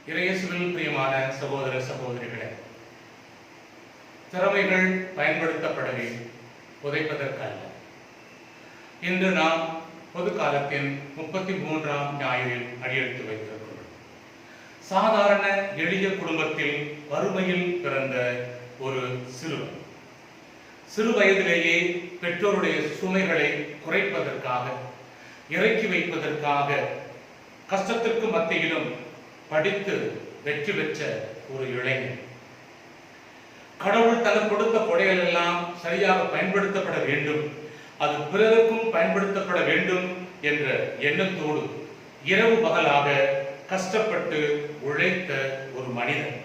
இறையேசுவில் பிரியமான சகோதர சகோதரிகளே, திறமைகள் பயன்படுத்தப்பட வேண்டும், உதைப்பதற்கல்ல. இன்று நாம் பொது காலத்தின் 33ஆம் ஞாயிறில் அடியெடுத்து வைத்திருக்கிறோம். சாதாரண எளிய குடும்பத்தில் வறுமையில் பிறந்த ஒரு சிறுவன் சிறு வயதிலேயே பெற்றோருடைய சுமைகளை குறைப்பதற்காக, இறக்கி வைப்பதற்காக கஷ்டத்திற்கு மத்தியிலும் படித்து வெற்றி பெற்ற ஒரு இளைஞன். கடவுள் தனக்கு கொடுத்த கொடைகள் எல்லாம் சரியாக பயன்படுத்தப்பட வேண்டும், அது பிறருக்கும் பயன்படுத்தப்பட வேண்டும் என்ற எண்ணத்தோடு இரவு பகலாக கஷ்டப்பட்டு உழைத்த ஒரு மனிதன்.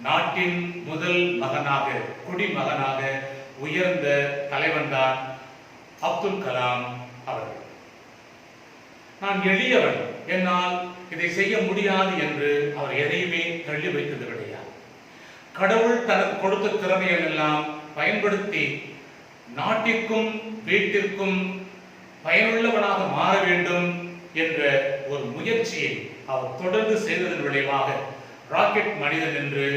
நாட்டின் முதல் மகனாக, குடிமகனாக உயர்ந்த தலைவன் தான் அப்துல் கலாம் அவர்கள். நான் எளியவன், என்னால் இதை செய்ய முடியாது என்று அவர் எதையுமே தள்ளி வைத்தது கிடையாது. கடவுள் தனக்கு கொடுத்த திறமைகள் எல்லாம் பயன்படுத்தி நாட்டிற்கும் வீட்டிற்கும் பயனுள்ளவனாக மாற வேண்டும் என்ற ஒரு முயற்சியை அவர் தொடர்ந்து செய்ததன் விளைவாக ராக்கெட் மனிதன் என்று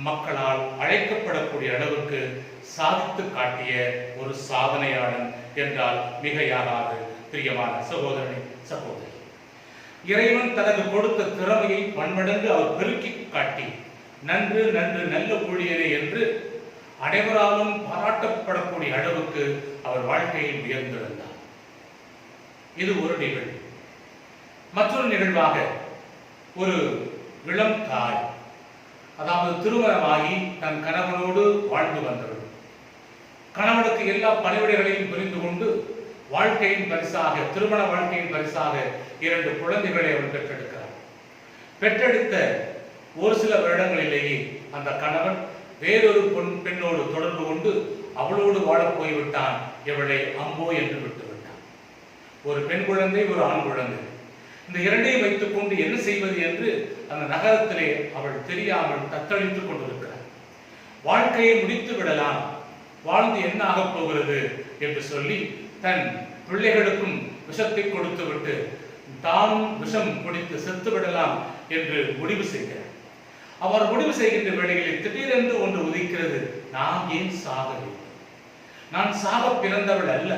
மக்களால் அழைக்கப்படக்கூடிய அளவுக்கு சாதித்து காட்டிய ஒரு சாதனையாளன் என்றால் மிகையாகாது. பிரியமான சகோதரனே, சகோதரி, இறைவன் தனக்கு கொடுத்த திறமையை பன்மடங்கு அவர் பெருக்கி காட்டி நன்று நன்று நல்ல ஊழியரே என்று அனைவராலும் பாராட்டப்படக்கூடிய அளவுக்கு அவர் வாழ்க்கையில் உயர்ந்திருந்தார். இது ஒரு நிகழ்வு. மற்றொரு நிகழ்வாக ஒரு இளம் தாய், அதாவது திருமணமாகி தன் கணவனோடு வாழ்ந்து வந்தவர், கணவனுக்கு எல்லா பணிவிடைகளையும் புரிந்து கொண்டு வாழ்க்கையின் பரிசாக, திருமண வாழ்க்கையின் பரிசாக 2 குழந்தைகளை அவர் பெற்றெடுக்கிறார். பெற்றெடுத்த ஒரு சில வருடங்களிலேயே அந்த கணவன் வேறொரு பெண்ணோடு தொடர்பு கொண்டு அவளோடு வாழப் போய்விட்டான். இவளை அம்போ என்று விட்டு விட்டான். ஒரு பெண் குழந்தை, ஒரு ஆண் குழந்தை. இந்த இரண்டையும் வைத்துக் கொண்டு என்ன செய்வது என்று அந்த நகரத்திலே அவள் தெரியாமல் தத்தளித்துக் கொண்டிருக்கிறார். வாழ்க்கையை முடித்து விடலாம், வாழ்ந்து என்ன ஆகப் போகிறது என்று சொல்லி தன் பிள்ளைகளுக்கும் விஷத்தை கொடுத்து விட்டு தானும் விஷம் குடித்து செத்து விடலாம் என்று முடிவு செய்கிறார். அவர் முடிவு செய்கின்ற வேளைகளில் திடீரென்று ஒன்று உதிக்கிறது. நான் ஏன் சாக வேண்டும்? நான் சாக பிறந்தவள் அல்ல,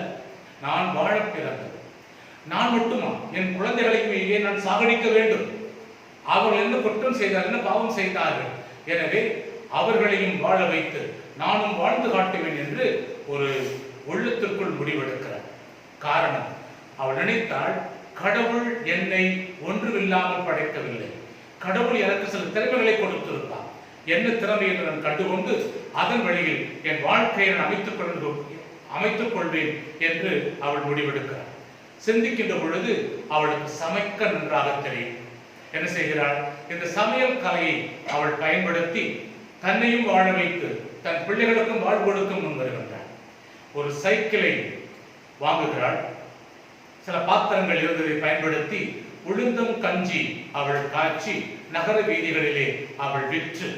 நான் வாழ பிறந்தவள். நான் மட்டுமா, என் குழந்தைகளையுமே ஏன் நான் சாகடிக்க வேண்டும்? அவர்கள் என்ன குற்றம் செய்தார்கள், என்ன பாவம் செய்தார்கள்? எனவே அவர்களையும் வாழ வைத்து நானும் வாழ்ந்து காட்டுவேன் என்று ஒரு உள்ளத்திற்குள் முடிவெடுக்கிறார். காரணம், அவள் நினைத்தாள், கடவுள் என்னை ஒன்றுமில்லாமல் படைக்கவில்லை, கடவுள் எனக்கு சில திறமைகளை கொடுத்திருப்பார். என்ன திறமை என்று நான் கண்டுகொண்டு அதன் வழியில் என் வாழ்க்கையை நான் அமைத்துக் கொள்வேன் என்று அவள் முடிவெடுக்கிறார். சிந்திக்கின்ற பொழுது அவளுக்கு சமைக்க நன்றாக தெரியும். என்ன செய்கிறாள்? இந்த சமையல் கலையை அவள் பயன்படுத்தி தன்னையும் வாழ வைத்து தன் பிள்ளைகளுக்கும் வாழ்வு கொடுக்க முன் வருகின்றாள். ஒரு சைக்கிளை வாங்குகிறாள். சில பாத்திரங்கள் இருந்ததை பயன்படுத்தி உளுந்தம் கஞ்சி அவள் காய்ச்சி நகர வீதிகளிலே அவள் விற்று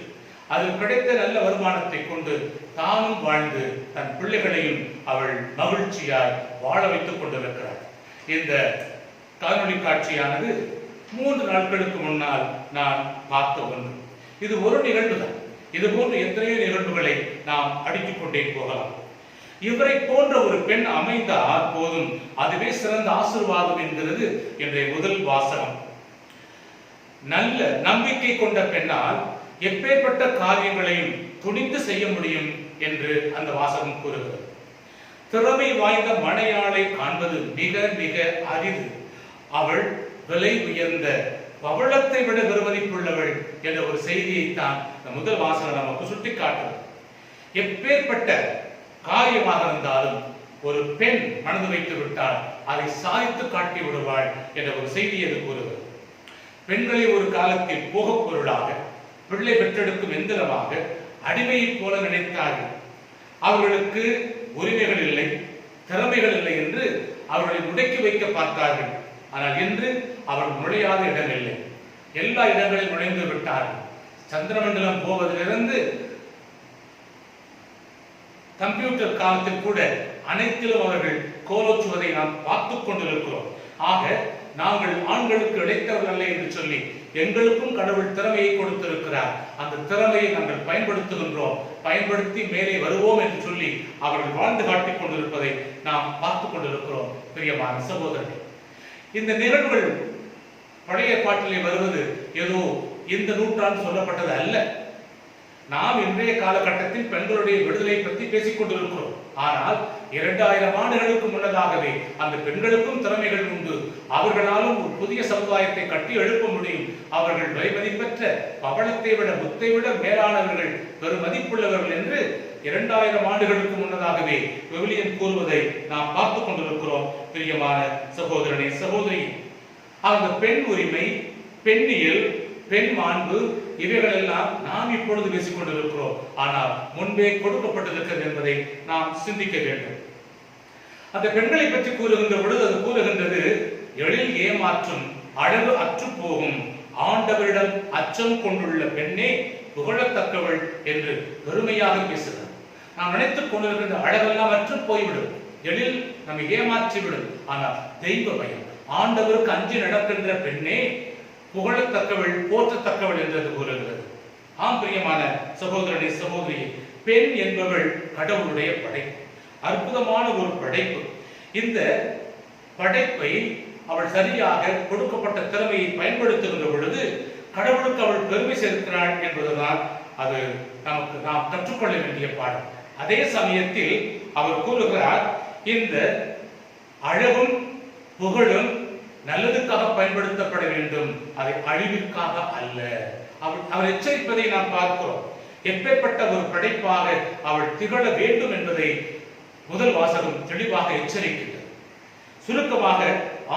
அதில் கிடைத்த நல்ல வருமானத்தை கொண்டு தானும் வாழ்ந்து தன் பிள்ளைகளையும் அவள் மகிழ்ச்சியாய் வாழ வைத்துக் கொண்டிருக்கிறாள். இந்த காணொளி காட்சியானது 3 நாட்களுக்கு முன்னால் நான் பார்த்த ஒன்று. இது ஒரு நிகழ்வு தான். இது போன்ற எத்தனையோ நிகழ்வுகளை நாம் அடுக்கிக் கொண்டே போகலாம். இவரை போன்ற ஒரு பெண் அமைந்தால் போதும், அதுவே சிறந்த ஆசீர்வாதம் என்கிறது இன்றைய முதல் வாசகம். நல்ல நம்பிக்கை கொண்ட பெண்ணால் எப்பேற்பட்ட காரியங்களையும் துணிந்து செய்ய முடியும் என்று அந்த வாசகம் கூறுகிறது. திறமை வாய்ந்த மனையாளை காண்பது மிக மிக அரிது. அவள் விலை உயர்ந்த பவளத்தை விட பெருமதிப்புள்ளவள் என்ற ஒரு செய்தியைத்தான் முதல் வாசகம் நமக்கு சுட்டிக்காட்டுகிறது. எப்பேற்பட்ட காரியமாக இருந்தாலும் ஒரு பெண் மனது வைத்து விட்டால் அதை சாதித்து காட்டி விடுவாள் என்ற ஒரு செய்தியை அது கூறுகிறது. பெண்களை ஒரு காலத்தில் போகப் பொருளாக, பிள்ளை பெற்றெடுக்கும் எந்திரமாக, அடிமையைப் போல நினைத்தார்கள். அவர்களுக்கு உரிமைகள் இல்லை, திறமைகள் இல்லை என்று அவர்களை முடக்கி வைக்க பார்த்தார்கள். ஆனால் இன்று அவர்கள் நுழையாத இடம் இல்லை, எல்லா இடங்களிலும் நுழைந்து விட்டார்கள். சந்திரமண்டலம் போவதிலிருந்து கம்ப்யூட்டர் காலத்தில் கூட அனைத்திலும் அவர்கள் கோலோச்சுவதை நாம் பார்த்துக் கொண்டிருக்கிறோம். ஆக நாங்கள் ஆண்களுக்கு இழைத்தவர்கள் அல்ல என்று சொல்லி எங்களுக்கும் கடவுள் திறமையை கொடுத்திருக்கிறார். அந்த திறமையை நாங்கள் பயன்படுத்துகின்றோம், பயன்படுத்தி மேலே வருவோம் என்று சொல்லி அவர்கள் வாழ்ந்து காட்டிக் கொண்டிருப்பதை நாம் பார்த்துக் கொண்டிருக்கிறோம். பிரியமான சகோதரர்கள், இந்த நிகழ்வுகள் பழைய ஏற்பாட்டிலே வருவது ஏதோ இந்த நூற்றாண்டு சொல்லப்பட்டது அல்ல. நாம் இன்றைய காலகட்டத்தில் பெண்களுடைய விடுதலை பற்றி பேசிக் கொண்டிருக்கிறோம். ஆனால் 2000 ஆண்டுகளுக்கு முன்னதாகவே அந்த பெண்களுக்கும் திறமைகள் உண்டு, அவர்களாலும் ஒரு புதிய சமுதாயத்தை கட்டி எழுப்ப முடியும், அவர்கள் விலைமதிப்பற்ற பவளத்தை விட முத்தை விட மேலானவர்கள், பெரும் மதிப்புள்ளவர்கள் என்று 2000 ஆண்டுகளுக்கு முன்னதாகவே விவிலியம் கூறுவதை நாம் பார்த்துக் கொண்டிருக்கிறோம். பிரியமான சகோதரனே, சகோதரி, அந்த பெண் உரிமை, பெண்ணியல், பெண் மாண்பு இவைகள் எல்லாம் நாம் இப்பொழுது பேசிக் கொண்டிருக்கிறோம். ஆனால் முன்பே கொடுக்கப்பட்டிருக்கிறது என்பதை நாம் சிந்திக்க வேண்டும். அந்த பெண்களை பற்றி கூறுகின்ற பொழுது அது கூறுகின்றது, எழில் ஏமாற்றும், அழகு அற்று போகும், ஆண்டவரிடம் அச்சம் கொண்டுள்ள பெண்ணே புகழத்தக்கவள் என்று பெருமையாக பேசுகிறார். நாம் நினைத்துக் கொண்டிருக்கின்ற அழகெல்லாம் அற்று போய்விடும், எழில் நம்மை ஏமாற்றிவிடும். ஆனால் தெய்வ பயம், ஆண்டவருக்கு அஞ்சி நடக்கின்ற பெண்ணே புகழத்தக்கவள், போற்றத்தக்கவள் என்றது கூறுகிறது. ஆம் பிரியமான சகோதரனே, சகோதரியே, பெண் என்பவள் கடவுளுடைய படைப்பு, அற்புதமான ஒரு படைப்பு. இந்த படைப்பை அவள் சரியாக கொடுக்கப்பட்ட திறமையை பயன்படுத்துகின்ற பொழுது கடவுளுக்கு அவள் பெருமை சேர்க்கிறாள் என்பதுதான் அது நமக்கு நாம் கற்றுக்கொள்ள வேண்டிய பாடம். அதே சமயத்தில் அவர் கூறுகிறார், இந்த அழகும் புகழும் நல்லதுக்காக பயன்படுத்தப்பட வேண்டும், அதை அழிவிற்காக அல்ல. அவர் எச்சரிப்பதை நாம் பார்க்கிறோம். எப்பேற்பட்ட ஒரு படைப்பாக அவள் திகழ வேண்டும் என்பதை முதல் வாசகம் தெளிவாக எச்சரிக்கிறது. சுருக்கமாக,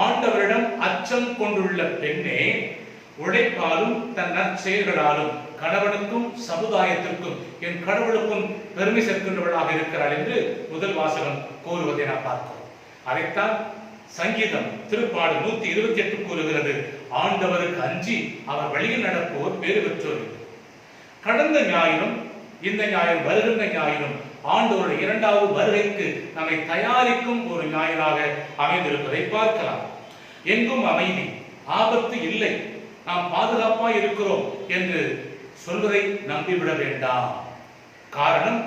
ஆண்டவரிடம் அச்சம் கொண்டுள்ள பெண்ணே உழைப்பாலும் தன் நற்செயல்களாலும் கணவனுக்கும் சமுதாயத்திற்கும் என் கடவுளுக்கும் பெருமை சேர்க்கின்றவளாக இருக்கிறாள் என்று முதல் வாசகம் கூறுவதை நாம் பார்க்கிறோம். அதைத்தான் சங்கீதம் திருப்பாடு 128 கூறுகிறது, ஆண்டவருக்கு அஞ்சி அவர் வழியில் நடப்போர் பேறு பெற்றோர். கடந்த ஞாயிறும் இந்த ஞாயிறு, வருகின்ற ஞாயிறும் ஆண்டவருடைய 2வது வருகைக்கு நம்மை தயாரிக்கும் ஒரு ஞாயிறாக அமைந்திருப்பதை பார்க்கலாம். எங்கும் அமைதி, ஆபத்து இல்லை, நாம் பாதுகாப்பாக இருக்கிறோம் என்று சொல்வதை நம்பிவிட வேண்டாம். காரணம்,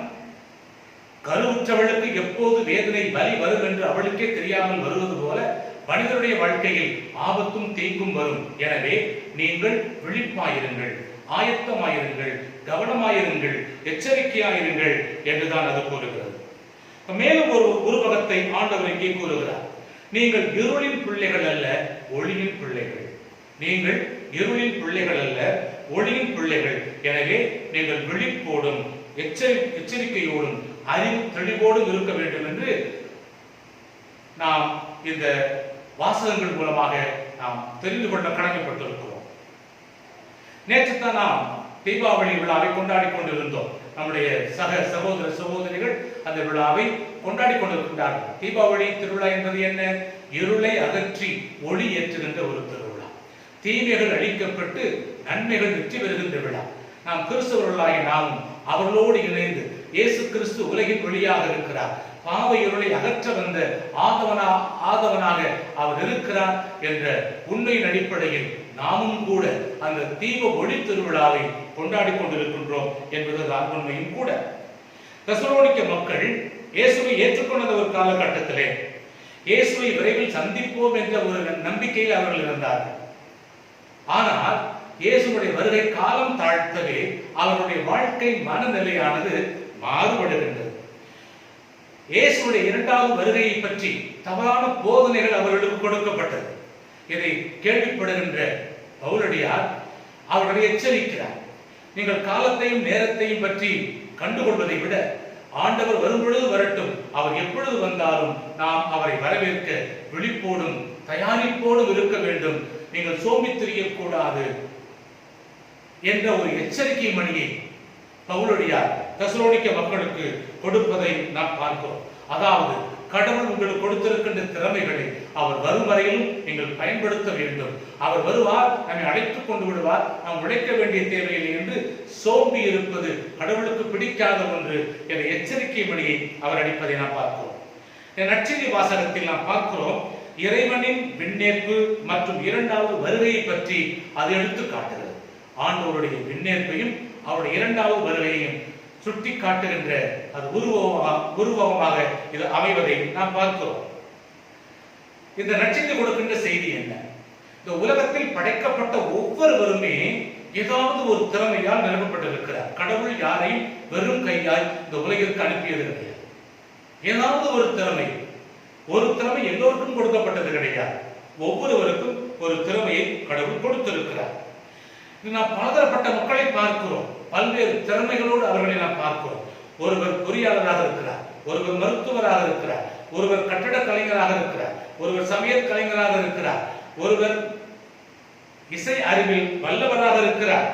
கருவுற்றவளுக்கு எப்போது வேதனை வலி வரும் என்று அவளுக்கே தெரியாமல் வருவது போல மனிதனுடைய வாழ்க்கையில் ஆபத்தும் தீங்கும் வரும். எனவே நீங்கள் விழிப்பாயிருங்கள், ஆயத்தமாயிருங்கள், கவனமாயிருங்கள், எச்சரிக்கையாயிருங்கள் என்றுதான் அது கூறுகிறது. மேலும் ஒரு உருவகத்தை ஆண்டவர் இங்கே கூறுகிறார், நீங்கள் இருளின் பிள்ளைகள் அல்ல ஒளியின் பிள்ளைகள். நீங்கள் இருளின் பிள்ளைகள் அல்ல ஒளியின் பிள்ளைகள். எனவே நீங்கள் விழிப்போடும் எச்சரிக்கையோடும் அறிவு தெளிவோடும் இருக்க வேண்டும் என்று நாம் இந்த வாசகங்கள் மூலமாக நாம் தெரிந்து கொள்ள கடமைப்பட்டிருக்கிறோம். நேற்று தான் நாம் தீபாவளி விழாவை கொண்டாடி கொண்டிருந்தோம். நம்முடைய சகோதர சகோதரிகள் அந்த விழாவை கொண்டாடி கொண்டிருக்கின்றார்கள். தீபாவளி திருவிழா என்பது என்ன? இருளை அகற்றி ஒளி ஏற்றுகின்ற ஒரு திருவிழா. தீமைகள் அழிக்கப்பட்டு நன்மைகள் வெற்றி பெறுகின்ற விழா. நாம் கிறிஸ்தவர்களாகிய நாமும் அவர்களோடு இணைந்து இயேசு கிறிஸ்து உலகின் ஒளியாக இருக்கிறார், பாவ இருளை அகற்ற வந்த ஆதவனாக அவர் இருக்கிறார் என்ற உண்மையின் அடிப்படையில் நாமும் கூட அந்த தீப ஒளி திருவிழாவை கொண்டாடி கொண்டிருக்கின்றோம் என்பதுதான் உண்மையும் கூட. தெசலோனிக்க மக்கள் இயேசுவை ஏற்றுக்கொண்ட ஒரு காலகட்டத்திலே இயேசுவை விரைவில் சந்திப்போம் என்ற ஒரு நம்பிக்கையில் அவர்கள் இருந்தார்கள். ஆனால் இயேசுடைய வருகை காலம் தாழ்த்தவே அவருடைய வாழ்க்கை மனநிலையானது மாறுபடுகின்றது. இயேசுடைய 2வது வருகையை பற்றி தவறான போதனைகள் அவர்களுக்கு கொடுக்கப்பட்டது. இதை கேள்விப்படுகின்ற பவுலடியார் அவர்களை எச்சரிக்கிறார், நீங்கள் காலத்தையும் நேரத்தையும் பற்றி கண்டுகொள்வதை விட ஆண்டவர் வரும்பொழுது வரட்டும், அவர் எப்பொழுது வந்தாலும் நாம் அவரை வரவேற்க விழிப்போடும் தயாரிப்போடும் இருக்க வேண்டும், நீங்கள் சோம்பி திரியக்கூடாது என்ற ஒரு எச்சரிக்கை மணியை பவுலடியார் தெசலோனிக்க மக்களுக்கு கொடுப்பதை நாம் பார்க்கிறோம். அதாவது கடவுள் உங்களுக்கு கொடுத்திருக்கின்ற திறமைகளை அவர் வரும் வரையிலும் நீங்கள் பயன்படுத்த வேண்டும். அவர் வருவார், நம்மை அழைத்துக் கொண்டு விடுவார், நாம் உழைக்க வேண்டிய தேவையில்லை என்று சோம்பி இருப்பது கடவுளுக்கு பிடிக்காத ஒன்று என்ற எச்சரிக்கை மணியை அவர் அளிப்பதை நாம் பார்க்கிறோம். நற்செய்தி வாசகத்தில் நாம் பார்க்கிறோம், இறைவனின் விண்ணேற்பு மற்றும் இரண்டாவது வருகையை பற்றி அது எடுத்து காட்டுகிறது. ஆண்டவருடைய விண்ணேற்பையும் அவருடைய இரண்டாவது வருகையையும் சுட்டி காட்டுகின்ற அது உருவகமாக இது அமைவதை நாம் பார்க்கிறோம். இந்த நற்செய்தி கொடுக்கின்ற செய்தி என்ன? இந்த உலகத்தில் படைக்கப்பட்ட ஒவ்வொருவருமே ஏதாவது ஒரு திறமையால் நிரப்பப்பட்டிருக்கிறார். கடவுள் யாரையும் வெறும் கையால் இந்த உலகிற்கு அனுப்பியது கிடையாது. ஏதாவது ஒரு திறமை எல்லோருக்கும் கொடுக்கப்பட்டது கிடையாது. ஒவ்வொருவருக்கும் ஒரு திறமையை கடவுள் கொடுத்திருக்கிறார். நாம் பலதரப்பட்ட மக்களை பார்க்கிறோம். பல்வேறு திறமைகளோடு அவர்களை நாம் பார்க்கிறோம். ஒருவர் பொறியாளராக இருக்கிறார், ஒருவர் மருத்துவராக இருக்கிறார், ஒருவர் கட்டட கலைஞராக இருக்கிறார், ஒருவர் சமையல் கலைஞராக இருக்கிறார், ஒருவர் இசை அறிவில் வல்லவராக இருக்கிறார்.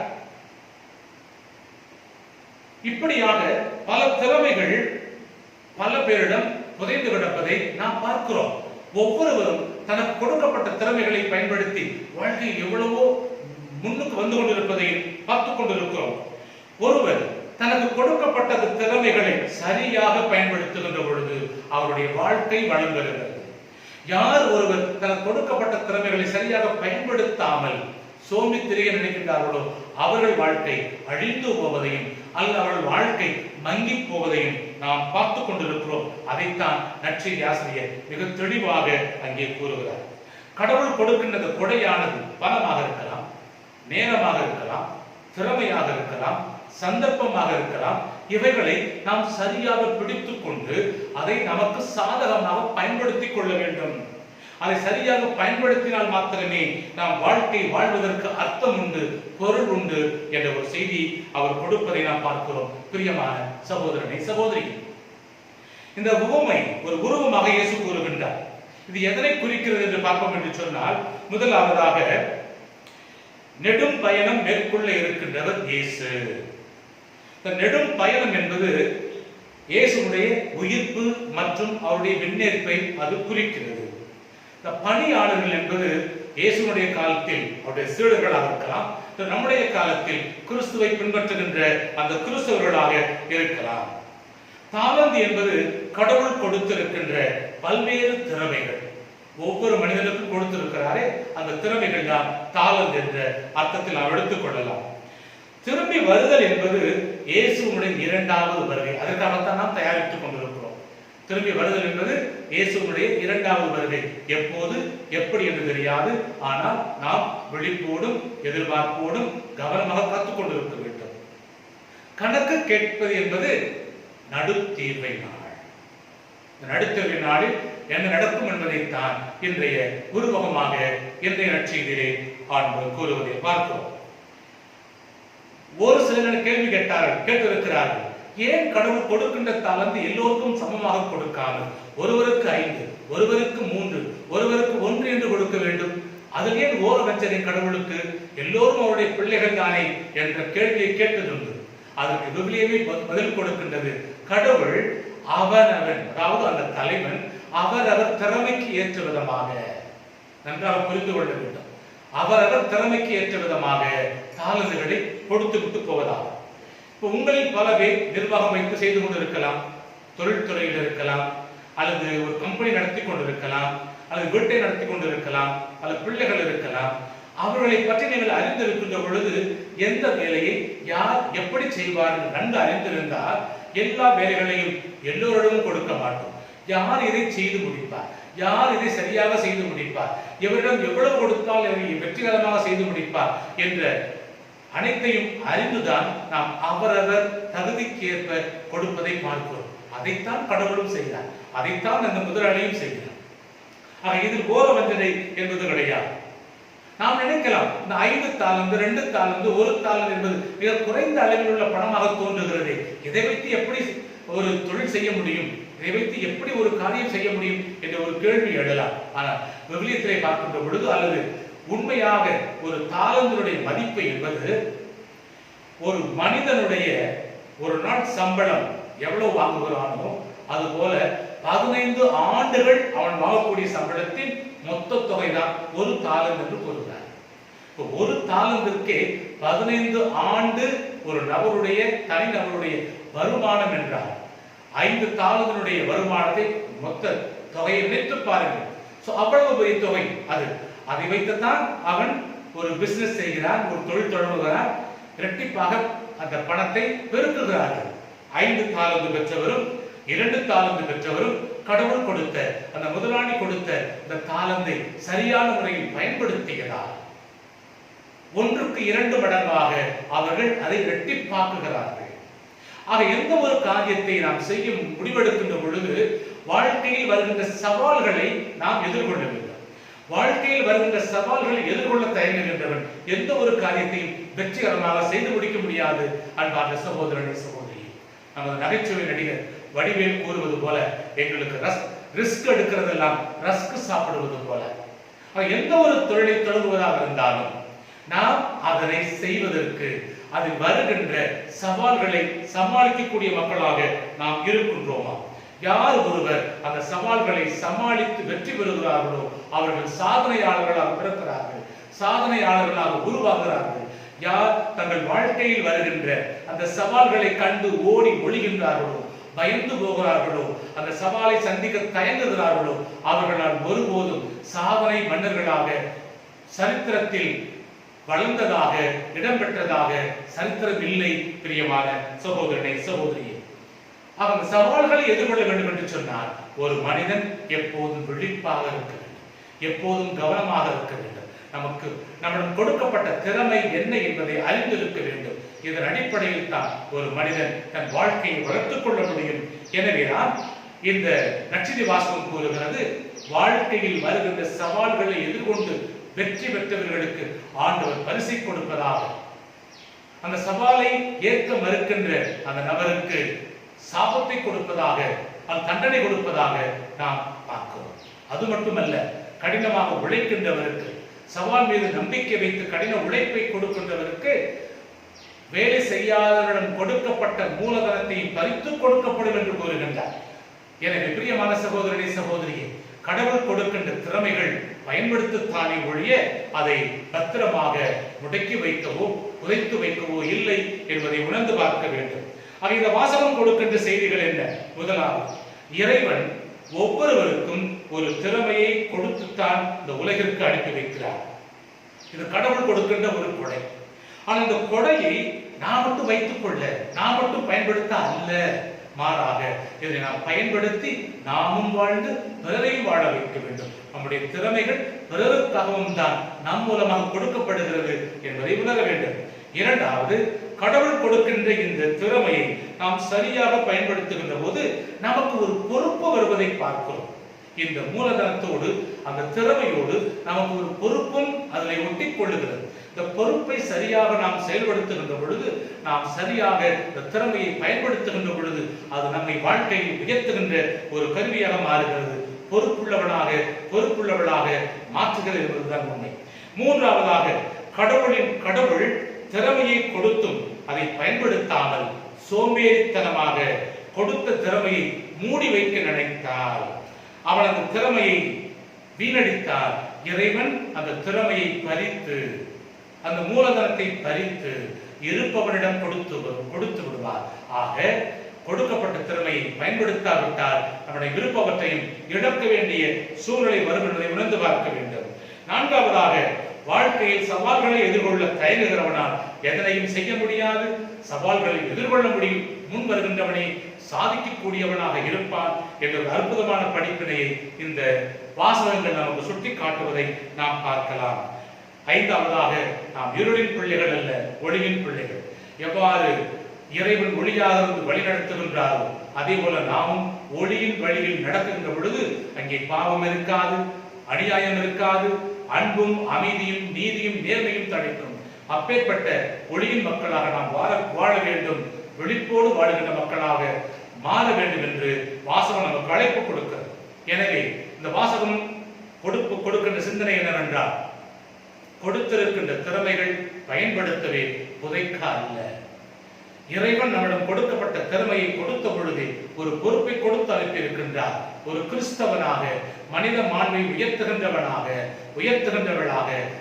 இப்படியாக பல திறமைகள் பல பேரிடம் புதைந்து கிடப்பதை நாம் பார்க்கிறோம். ஒவ்வொருவரும் தனக்கு கொடுக்கப்பட்ட திறமைகளை பயன்படுத்தி வாழ்க்கையில் எவ்வளவோ முன்னுக்கு வந்து கொண்டிருப்பதை பார்த்துக் கொண்டிருக்கிறோம். ஒருவர் தனக்கு கொடுக்கப்பட்ட திறமைகளை சரியாக பயன்படுத்துகின்ற பொழுது அவருடைய வாழ்க்கை வளம் பெறுகிறது. யார் ஒருவர் தனக்கு கொடுக்கப்பட்ட திறமைகளை சரியாக பயன்படுத்தாமல் சோம்பி திரிய நினைக்கின்றார்களோ அவர்கள் வாழ்க்கை அழிந்து போவதையும் அல்லது அவர்கள் வாழ்க்கை மங்கி போவதையும் நாம் பார்த்து கொண்டிருக்கிறோம். அதைத்தான் நற்செய்தி ஆசிரியர் மிக தெளிவாக அங்கே கூறுகிறார். கடவுள் கொடுக்கின்ற கொடையானது பணமாக இருக்கலாம், நேரமாக இருக்கலாம், திறமையாக இருக்கலாம், சந்தர்ப்பமாக இருக்கலாம். இவைகளை நாம் சரியாக பிடித்துக் கொண்டு அதை நமக்கு சாதகமாக பயன்படுத்திக் கொள்ள வேண்டும். அதை சரியாக பயன்படுத்தினால் மாத்திரமே நாம் வாழ்க்கை வாழ்வதற்கு அர்த்தம் உண்டு, பொருள் உண்டு என்ற ஒரு செய்தி அவர் கொடுப்பதை நாம் பார்க்கிறோம். பிரியமான சகோதரனை சகோதரி, இந்த உவமை ஒரு உருவமாக இயேசு கூறுகின்றார். இது எதனை குறிக்கிறது என்று பார்ப்போம் என்று சொன்னால், முதலாவதாக நெடும் பயணம் மேற்கொள்ள இருக்கின்றவர் இயேசு. இந்த நெடும் பயணம் என்பது இயேசுடைய உயிர்ப்பு மற்றும் அவருடைய விண்ணேற்பை அது குறிக்கிறது. இந்த பணியாளர்கள் என்பது இயேசுடைய காலத்தில் அவருடைய சீடர்களாக இருக்கலாம், நம்முடைய காலத்தில் கிறிஸ்துவை பின்பற்றுகின்ற அந்த கிறிஸ்தவர்களாக இருக்கலாம். தாளந்து என்பது கடவுள் கொடுத்திருக்கின்ற பல்வேறு திறமைகள். ஒவ்வொரு மனிதனுக்கும் கொடுத்திருக்கிறாரே அந்த திறமைகள் தான் தாளந்து என்ற அர்த்தத்தில் நாம் எடுத்துக் கொள்ளலாம். திரும்பி வருதல் என்பது இயேசுவுடைய இரண்டாவது வருகை. அதற்காகத்தான் நாம் தயாரித்துக் கொண்டிருக்கிறோம். திரும்பி வருதல் என்பது இயேசுவுடைய இரண்டாவது வருகை. எப்போது எப்படி என்று தெரியாது, ஆனால் நாம் விழிப்போடும் எதிர்பார்ப்போடும் கவனமாக கற்றுக் கொண்டிருக்க வேண்டும். கணக்கு கேட்பது என்பது நடுத்தீர்வை நாள். நடுத்தீர்வை நாளில் என்ன நடக்கும் என்பதைத்தான் இன்றைய உருவகமாக இன்றைய நற்செய்தியிலே ஆண்டவர் கூறுவதை பார்க்கிறோம். ஒரு சிலர் கேள்வி கேட்டிருக்கிறார்கள், ஏன் கடவுள் கொடுக்கின்ற தாளந்து எல்லோருக்கும் சமமாக கொடுக்காமல் ஒருவருக்கு 5, ஒருவருக்கு 3, ஒருவருக்கு 1 என்று கொடுக்க வேண்டும்? அதில் ஏன் ஓரவஞ்சனை கடவுளுக்கு? எல்லோரும் அவருடைய பிள்ளைகள் தானே என்ற கேள்வியை கேட்டதுண்டு. அதற்கு விவிலியமே பதில் கொடுக்கின்றது. கடவுள் அவனவன், அதாவது அந்த தலைவன் அவரவர் திறமைக்கு ஏற்ற விதமாக, நன்றாக புரிந்து கொள்ள வேண்டும், அவரவர் திறமைக்கு ஏற்ற விதமாக தாளந்துகளை கொடுத்து விட்டு போவதாக. இப்போ உங்களில் பல பேர் நிர்வாகம் வைத்து செய்து கொண்டிருக்கலாம், தொழில்துறையில் இருக்கலாம், அல்லது ஒரு கம்பெனி நடத்தி கொண்டிருக்கலாம், அல்லது வீட்டை நடத்தி கொண்டிருக்கலாம், அல்லது பிள்ளைகள் இருக்கலாம். அவர்களை பற்றி நீங்கள் அறிந்திருக்கின்ற பொழுது எந்த வேலையை யார் எப்படி செய்வார் என்று நன்கு அறிந்திருந்தால் எல்லா வேலைகளையும் எல்லோரிடமும் கொடுக்க மாட்டோம். யார் இதை செய்து முடிப்பார், யார் இதை சரியாக செய்து முடிப்பார், எவரிடம் எவ்வளவு கொடுத்தால் வெற்றிகரமாக செய்து முடிப்பார் என்ற அனைத்தையும் அறிந்துதான் நாம் அவரவர் தகுதிக்கேற்ப கொடுப்பதை பார்க்கிறோம். அதைத்தான் கடவுளும் செய்கிறார், அதைத்தான் அந்த முதலாளியும் செய்கிறார். ஆக இதில் ஓரவஞ்சனை என்பது கிடையாது. நாம் நினைக்கலாம், இந்த 5 தாளந்து, 2 தாளந்து, 1 தாளந்து என்பது மிக குறைந்த அளவில் உள்ள பணமாக தோன்றுகிறது. இதை வைத்து எப்படி ஒரு தொழில் செய்ய முடியும், இதை வைத்து எப்படி ஒரு காரியம் செய்ய முடியும் என்ற ஒரு கேள்வி எழலாம். ஆனால் விவிலியத்திலே பார்க்கின்ற பொழுது, அல்லது உண்மையாக ஒரு தாளந்தினுடைய மதிப்பு என்பது ஒரு மனிதனுடைய ஒரு நாள் சம்பளம் எவ்வளவு வாங்குகிறானோ அதுபோல 15 ஆண்டுகள் அவன் வாங்கக்கூடிய சம்பளத்தின் மொத்த தொகை தான் ஒரு தாளந்து என்று கூறுகிறார். இப்போ ஒரு தாளந்திற்கே 15 ஆண்டு ஒரு நபருடைய தனிநபருடைய வருமானம் என்றார். 5 தாளந்தினுடைய வருமானத்தை மொத்த தொகையை நினைத்து பாருங்கள். அவ்வளவு பெரிய தொகை அது. அதை வைத்துத்தான் அவன் ஒரு பிசினஸ் செய்கிறான், ஒரு தொழில் தொடங்குகிறான். இரட்டிப்பாக அந்த பணத்தை பெருக்குகிறார்கள். 5 தாலந்து பெற்றவரும் 2 தாலந்து பெற்றவரும் கடவுள் கொடுத்த அந்த முதலாளி கொடுத்த இந்த தாலந்தை சரியான முறையில் பயன்படுத்தியதால் 1க்கு 2 மடங்காக அவர்கள் அதை இரட்டிப்பாக்குகிறார்கள். ஆக எந்த ஒரு காரியத்தை நாம் செய்யும் முடிவெடுக்கின்ற பொழுது வாழ்க்கையில் வருகின்ற சவால்களை நாம் எதிர்கொள்ள வேண்டும். வாழ்க்கையில் வருகின்ற சவால்களை எதிர்கொள்ள தயங்குகின்றவன் எந்த ஒரு காரியத்தையும் வெற்றிகரமாக செய்து முடிக்க முடியாது. அன்பார்ந்த சகோதரனே சகோதரி, நமது நகைச்சுவை நடிகர் வடிவேல் கூறுவது போல, எங்களுக்கு ரிஸ்க் எடுக்கிறதெல்லாம் ரஸ்க் சாப்பிடுவது போல. எந்த ஒரு தொழிலை தொடங்குவதாக இருந்தாலும் நாம் அதனை செய்வதற்கு அதில் வருகின்ற சவால்களை சமாளிக்கக்கூடிய மக்களாக நாம் இருக்கின்றோமா? யார் ஒருவர் அந்த சவால்களை சமாளித்து வெற்றி பெறுகிறார்களோ அவர்கள் சாதனையாளர்களாக பிறக்கிறார்கள், சாதனையாளர்களாக உருவாகிறார்கள். யார் தங்கள் வாழ்க்கையில் வருகின்ற அந்த சவால்களை கண்டு ஓடி ஒளிகின்றார்களோ, பயந்து போகிறார்களோ, அந்த சவாலை சந்திக்க தயங்குகிறார்களோ அவர்களால் ஒருபோதும் சாதனை மன்னர்களாக சரித்திரத்தில் வளர்ந்ததாக இடம்பெற்றதாக சரித்திரம் இல்லை. பிரியமான சகோதரனை சகோதரியே, அவங்க சவால்களை எதிர்கொள்ள வேண்டும் என்று சொன்னால் ஒரு மனிதன் எப்போதும் விழிப்பாக இருக்க வேண்டும், எப்போதும் கவனமாக இருக்க வேண்டும். நம்மிடம் கொடுக்கப்பட்ட திறமை என்ன என்பதை அறிந்திருக்க வேண்டும். இதன் அடிப்படையில் தான் ஒரு மனிதன் தன் வாழ்க்கையை வளர்த்துக் கொள்ள முடியும். எனவேதான் இந்த நற்செய்தி வாசகம் கூறுகிறது, வாழ்க்கையில் வருகின்ற சவால்களை எதிர்கொண்டு வெற்றி பெற்றவர்களுக்கு ஆண்டவர் பரிசை கொடுப்பதாக, அந்த சவாலை ஏற்க மறுக்கின்ற அந்த நபருக்கு சாபத்தை கொடுப்பதாக, அந்த தண்டனை கொடுப்பதாக நாம் பார்க்கிறோம். அது மட்டுமல்ல, கடினமாக உழைக்கின்றவருக்கு, சவால் மீது நம்பிக்கை வைத்து கடின உழைப்பை கொடுக்கின்றவருக்கு வேலை செய்யாதவரிடம் கொடுக்கப்பட்ட மூலதனத்தை பறித்து கொடுக்கப்படும் என்று கூறுகின்றார். எனவே பிரியமான சகோதரனே சகோதரியே, கடவுள் கொடுக்கின்ற திறமைகள் பயன்படுத்தத்தானே ஒழிய அதை பத்திரமாக முடக்கி வைக்கவோ புதைத்து வைக்கவோ இல்லை என்பதை உணர்ந்து பார்க்க வேண்டும். இந்த வாசகம் கொடுக்கின்ற செய்திகள் என்ன? முதலாவது, இறைவன் ஒவ்வொருவருக்கும் ஒரு திறமையை கொடுத்துத்தான் இந்த உலகிற்கு அனுப்பி வைக்கிறார். இது கடவுள் கொடுக்கின்ற ஒரு கொடை. ஆனால் இந்த கொடையை நாம் மட்டும் வைத்துக் கொள்ள, நாம் மட்டும் பயன்படுத்த அல்ல, மாறாக இதை நாம் பயன்படுத்தி நாமும் வாழ்ந்து பிறரையும் வாழ வைக்க வேண்டும். நம்முடைய திறமைகள் பிறருக்காகவும் தான் நம் மூலமாக கொடுக்கப்படுகிறது என்பதை உணர வேண்டும். இரண்டாவது, கடவுள் கொடுக்கின்ற இந்த திறமையை நாம் சரியாக பயன்படுத்துகின்ற போது நமக்கு ஒரு பொறுப்பு வருவதை பார்க்கிறோம். இந்த மூலதனத்தோடு அந்த திறமையோடு நமக்கு ஒரு பொறுப்பும் அதனை ஒட்டி கொள்ளுகிறது. இந்த பொறுப்பை சரியாக நாம் செயல்படுத்துகின்ற பொழுது, நாம் சரியாக இந்த திறமையை பயன்படுத்துகின்ற பொழுது அது நம்மை வாழ்க்கையில் உயர்த்துகின்ற ஒரு கருவியாக மாறுகிறது. பொறுப்புள்ளவளாக மாற்றுகிறது என்பதுதான் உண்மை. மூன்றாவதாக, கடவுள் திறமையை கொடுத்தும் அதை பயன்படுத்தாமல் சோம்பேறித்தனமாக கொடுத்த திறமையை மூடி வைக்க நினைத்தால், அவன் அந்த திறமையை வீணடித்தால், இறைவன் அந்த திறமையை பறித்து, அந்த மூலதனத்தை பறித்து இருப்பவனிடம் கொடுத்து விடுவார். ஆக கொடுக்கப்பட்ட திறமையை பயன்படுத்தாவிட்டால் நம்முடைய விருப்பவற்றையும் இழக்க வேண்டிய சூழ்நிலை வரும் என்பதை உணர்ந்து பார்க்க வேண்டும். நான்காவதாக, வாழ்க்கையில் சவால்களை எதிர்கொள்ள தயங்குகிறவனால் எதனையும் செய்ய முடியாது. சவால்களை எதிர்கொள்ள முடியும் முன் வருகின்றவனை சாதிக்கக்கூடியவனாக இருப்பான் என்ற ஒரு அற்புதமான படிப்பினையை இந்த வாசகங்கள் நமக்கு சுட்டி காட்டுவதை நாம் பார்க்கலாம். ஐந்தாவதாக, நாம் இருளின் பிள்ளைகள் அல்ல, ஒளியின் பிள்ளைகள். எவ்வாறு இறைவன் ஒளியாக இருந்து வழி நடத்துகின்றாரோ அதே போல நாமும் ஒளியின் வழியில் நடக்கின்ற பொழுது அங்கே பாவம் இருக்காது, அநியாயம் இருக்காது, அன்பும் அமைதியும் நீதியும் நேர்மையும் தழைக்கும். அப்பேற்பட்ட ஒளியின் மக்களாக நாம் வாழ வேண்டும், விழிப்போடு வாழ்கின்ற மக்களாக மாற வேண்டும் என்று வாசகம் நமக்கு அழைப்பு கொடுக்கிறது. எனவே இந்த வாசகம் கொடுக்கின்ற சிந்தனை என்னவென்றால், கொடுத்திருக்கின்ற திறமைகள் பயன்படுத்தவே, புதைக்க அல்ல. இறைவன் நம்மிடம் கொடுக்கப்பட்ட திறமையை கொடுத்த பொழுது ஒரு பொறுப்பை கொடுத்து அனுப்பியிருக்கின்றார். ஒரு கிறிஸ்தவனாக, மனித மாண்பை உயர்த்துகின்றவளாக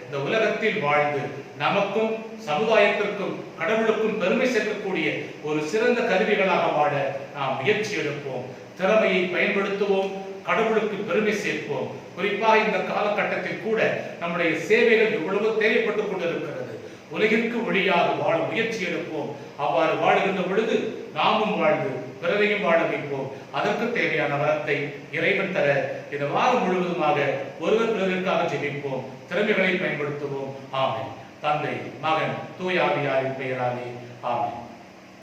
இந்த உலகத்தில் வாழ்ந்து நமக்கும் சமுதாயத்திற்கும் கடவுளுக்கும் பெருமை சேர்க்கக்கூடிய ஒரு சிறந்த கருவிகளாக வாழ நாம் முயற்சி எடுப்போம். திறமையை பயன்படுத்துவோம், கடவுளுக்கு பெருமை சேர்ப்போம். குறிப்பாக இந்த காலகட்டத்தில் கூட நம்முடைய சேவைகள் எவ்வளவு தேவைப்பட்டுக் கொண்டிருக்கிறது. உலகிற்கு ஒளியாக வாழ முயற்சி எடுப்போம். அவ்வாறு வாழுகின்ற பொழுது நாமும் வாழ்ந்து பிறரையும் வாழ வைப்போம். அதற்கு தேவையான வரத்தை இறைவன் தர இந்த வாரம் முழுவதுமாக ஒருவர் பிறருக்காக ஜெபிப்போம். திறமைகளை பயன்படுத்துவோம். ஆமென். தந்தை, மகன், தூய ஆவியாரின் பெயராலே ஆமென்.